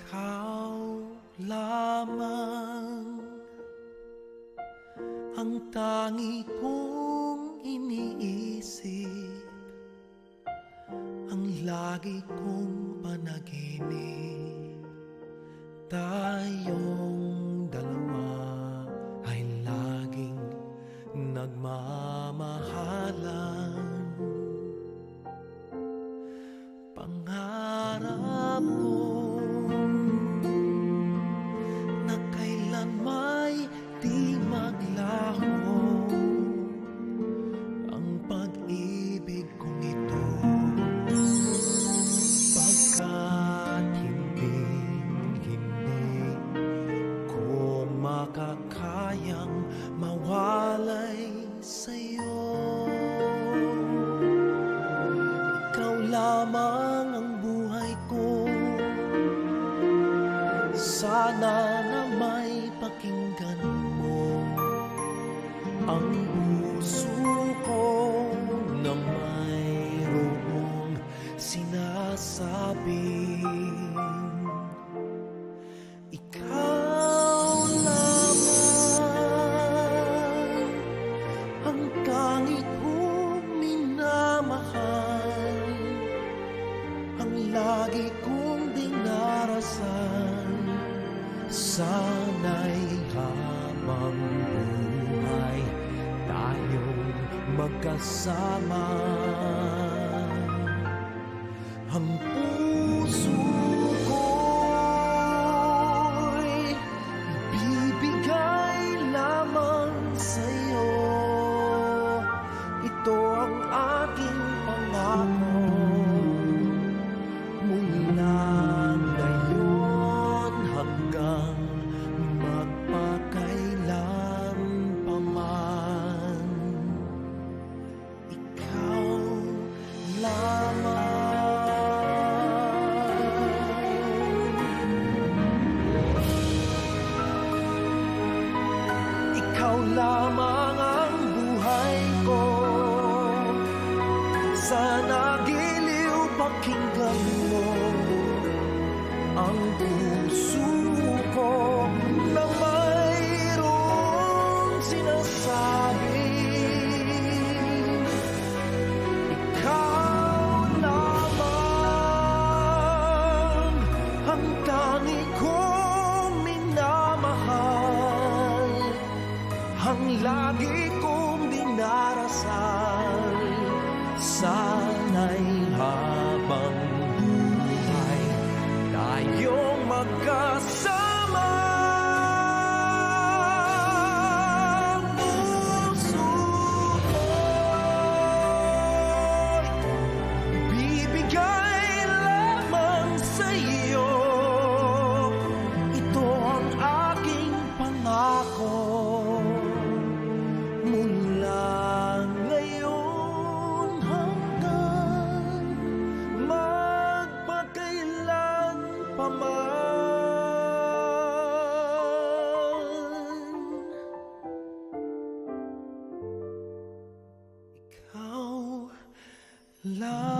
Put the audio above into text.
Ikaw lamang ang tangi kong iniisip, ang lagi kong panaginip. Tayong dalawa ay laging nagmamahalan. Pangarap ko na kailan may di maglaho ang pag-ibig kong ito, pagkat hindi ko makakayang mawalay sa'yo. Ikaw lamang ang buhay ko, sana na may pakinggan mo ang puso ko na mayroong sinasabing ikaw lamang ang tangi kong minamahal, ang lagi kong dinarasal. Sana'y habang buhay tayong magkasama. Ang puso ko'y ibibigay lamang sa'yo. Ito ang aking pangako mula ngayon hanggang magpakailan pa man. Ikaw lamang. Ikaw lamang ang buhay ko, sana giliw pakinggan mo ang puso ko na mayroong sinasabi. Ikaw lamang ang tangi kong minamahal, ang lagi kong dinarasal. Sana'y habang buhay tayong magkasama. Puso ko'y ibibigay lamang sa'yo. Ito ang aking pangako mula ngayon hanggang magpakailan pa man. Ikaw lang.